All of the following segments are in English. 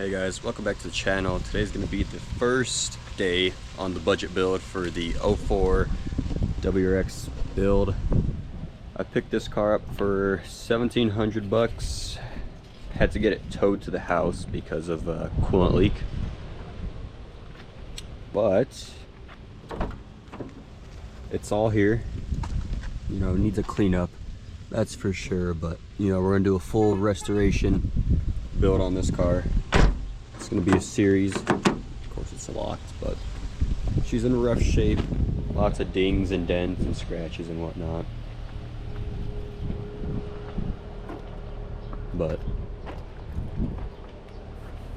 Hey guys, welcome back to the channel. Today's going to be the first day on the budget build for the 04 WRX build. I picked this car up for 1,700 bucks. Had to get it towed to the house because of a coolant leak. But it's all here. You know, it needs a cleanup, that's for sure. But you know, we're gonna do a full restoration build on this car. It's gonna be a series. Of course, it's locked, but she's in rough shape. Lots of dings and dents and scratches and whatnot. But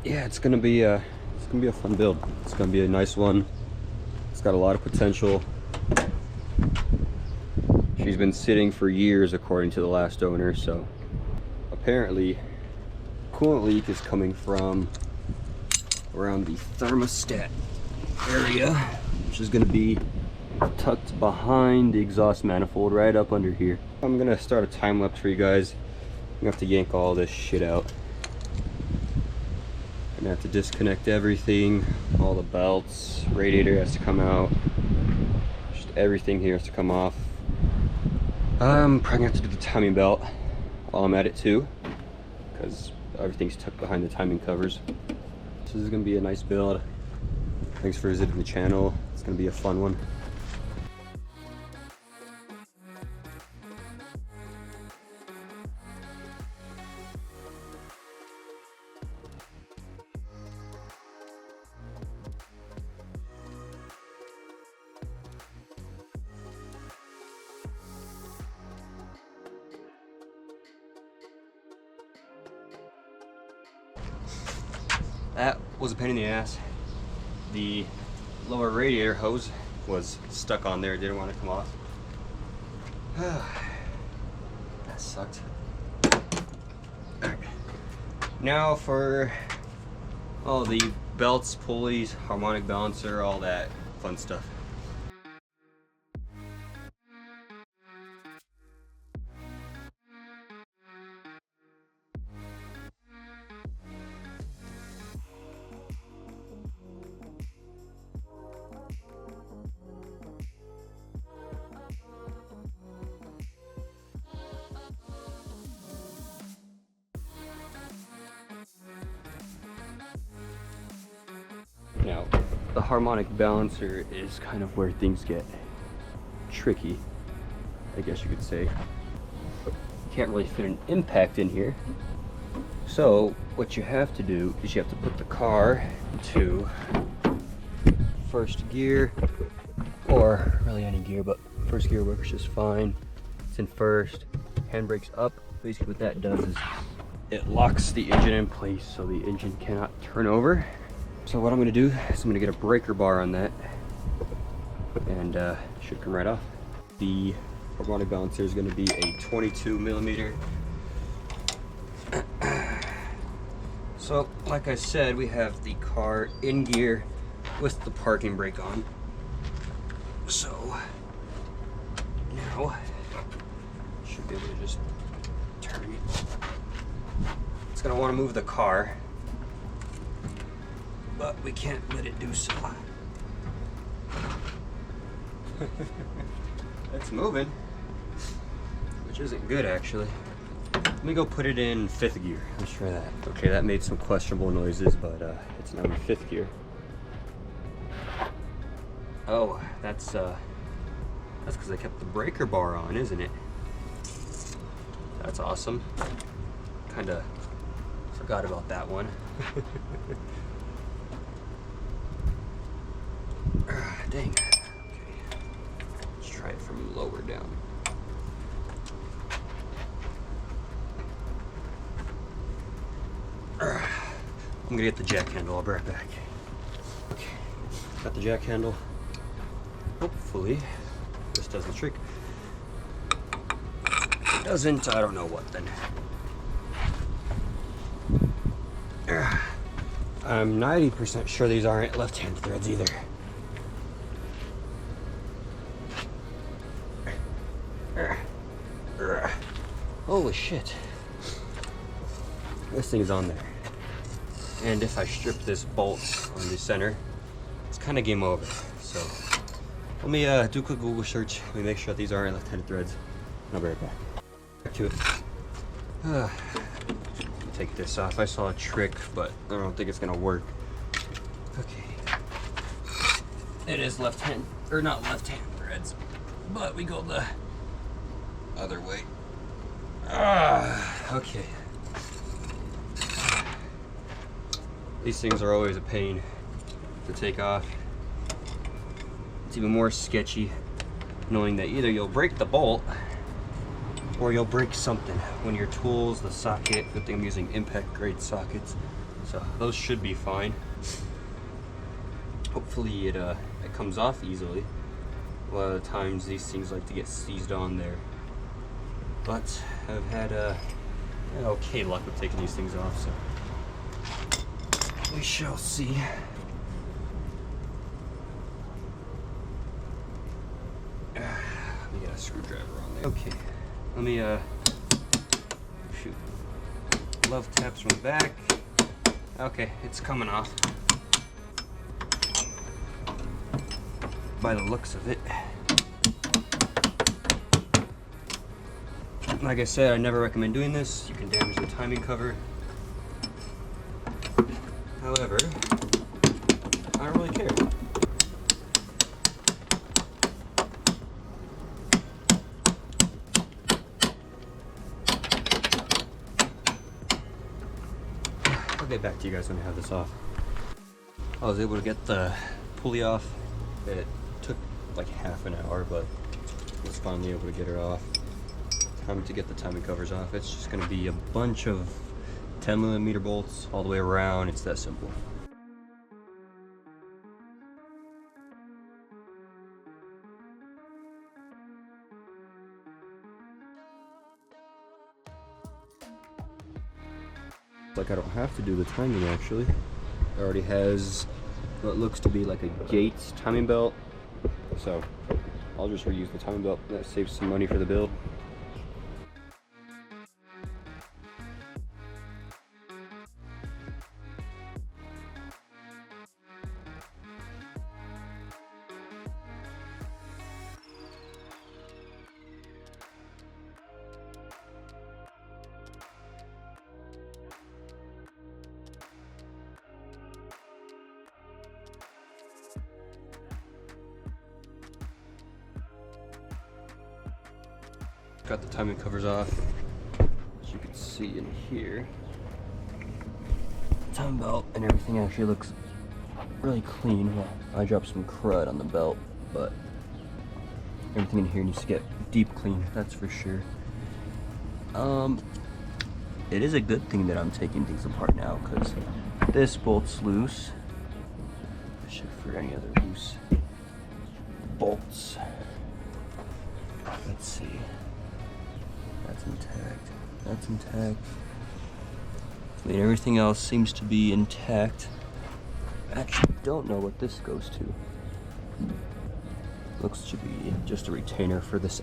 yeah, it's gonna be a fun build. It's gonna be a nice one. It's got a lot of potential. She's been sitting for years according to the last owner, so apparently coolant leak is coming from around the thermostat area, which is going to be tucked behind the exhaust manifold right up under here. I'm going to start a time lapse for you guys. I'm going to have to yank all this shit out. I'm going to have to disconnect everything, all the belts, radiator has to come out, just everything here has to come off. I'm probably going to have to do the timing belt while I'm at it too, because everything's tucked behind the timing covers. So this is going to be a nice build. Thanks for visiting the channel. It's going to be a fun one. That was a pain in the ass. The lower radiator hose was stuck on there, didn't want to come off. That sucked. Now for all the belts, pulleys, harmonic balancer, all that fun stuff. Now, the harmonic balancer is kind of where things get tricky, I guess you could say. Can't really fit an impact in here. So what you have to do is you have to put the car into first gear, or really any gear, but first gear works just fine. It's in first, handbrake's up. Basically what that does is it locks the engine in place so the engine cannot turn over. So what I'm going to do is I'm going to get a breaker bar on that, and should come right off. The harmonic balancer is going to be a 22 millimeter. So like I said, we have the car in gear with the parking brake on. So now should be able to just turn it. It's going to want to move the car, but we can't let it do so. It's moving, which isn't good actually. Let me go put it in 5th gear. Let's try that. Okay, that made some questionable noises, but it's now in 5th gear. Oh, that's because I kept the breaker bar on, isn't it? That's awesome. Kinda forgot about that one. Dang. Okay. Let's try it from lower down. I'm gonna get the jack handle. I'll be right back. Okay. Got the jack handle. Hopefully this does the trick. If it doesn't, I don't know what then. I'm 90% sure these aren't left-hand threads either. Holy shit. This thing is on there. And if I strip this bolt on the center, it's kind of game over. So let me do a quick Google search. Let me make sure that these aren't left-handed threads. And I'll be right back. Back to it. Take this off. I saw a trick, but I don't think it's gonna work. Okay. It is left-hand, or not left-hand threads, but we go the other way. Okay. These things are always a pain to take off. It's even more sketchy knowing that either you'll break the bolt or you'll break something when your tools, the socket. Good thing I'm using impact grade sockets, so those should be fine. Hopefully it comes off easily. A lot of the times these things like to get seized on there, but I've had okay luck with taking these things off, so we shall see. We got a screwdriver on there. Okay, let me shoot. Love taps from the back. Okay, it's coming off. By the looks of it. Like I said, I never recommend doing this. You can damage the timing cover. However, I don't really care. I'll get back to you guys when I have this off. I was able to get the pulley off. It took like half an hour, but I was finally able to get her off. Time to get the timing covers off. It's just going to be a bunch of 10mm bolts all the way around. It's that simple. Like I don't have to do the timing actually. It already has what looks to be like a Gates timing belt, so I'll just reuse the timing belt. That saves some money for the build. Got the timing covers off. As you can see in here, timing belt and everything actually looks really clean. Well, I dropped some crud on the belt, but everything in here needs to get deep clean, that's for sure. It is a good thing that I'm taking things apart now, because this bolt's loose. I should for any other loose bolts. Let's see. That's intact. That's intact. I mean, everything else seems to be intact. I actually don't know what this goes to. Looks to be just a retainer for this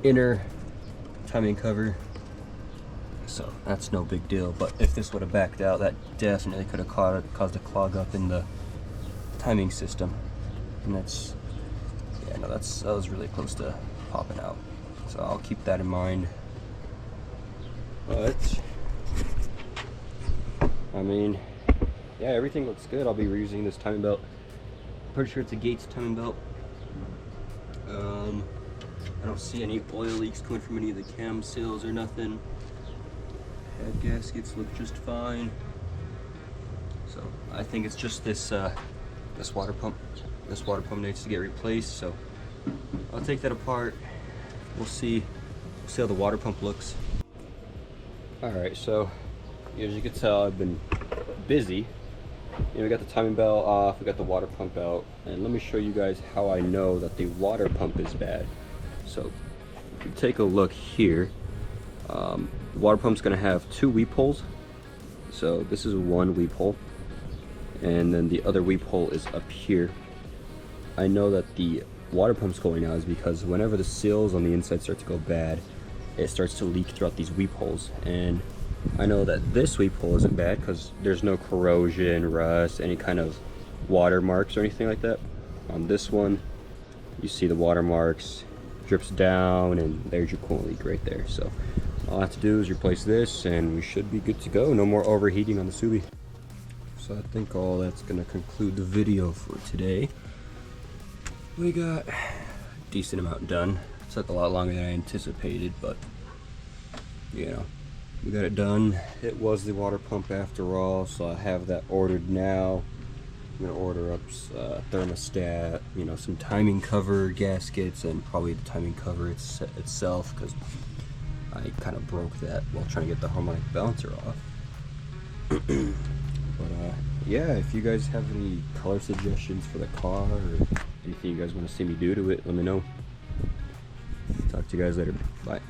inner timing cover. So that's no big deal. But if this would have backed out, that definitely could have caused a clog up in the timing system. And that's, yeah, no, that was really close to popping out. So I'll keep that in mind. But I mean, yeah, everything looks good. I'll be reusing this timing belt. Pretty sure it's a Gates timing belt. I don't see any oil leaks coming from any of the cam seals or nothing. Head gaskets look just fine. So I think it's just this this water pump. This water pump needs to get replaced. So I'll take that apart. We'll see how the water pump looks. Alright, so as you can tell, I've been busy. You know, we got the timing belt off, we got the water pump out, and let me show you guys how I know that the water pump is bad. So if you take a look here, the water pump's going to have two weep holes. So this is one weep hole, and then the other weep hole is up here. I know that the water pump's going out is because whenever the seals on the inside start to go bad, it starts to leak throughout these weep holes, and I know that this sweep hole isn't bad because there's no corrosion, rust, any kind of water marks or anything like that. On this one, you see the water marks, drips down, and there's your coolant leak right there. So all I have to do is replace this and we should be good to go. No more overheating on the Subi. So I think all that's gonna conclude the video for today. We got a decent amount done. It took a lot longer than I anticipated, but you know, we got it done. It was the water pump after all, so I have that ordered now. I'm gonna order up thermostat, you know, some timing cover gaskets, and probably the timing cover itself, because I kind of broke that while trying to get the harmonic balancer off. But yeah, if you guys have any color suggestions for the car or anything you guys want to see me do to it, let me know. Talk to you guys later. Bye.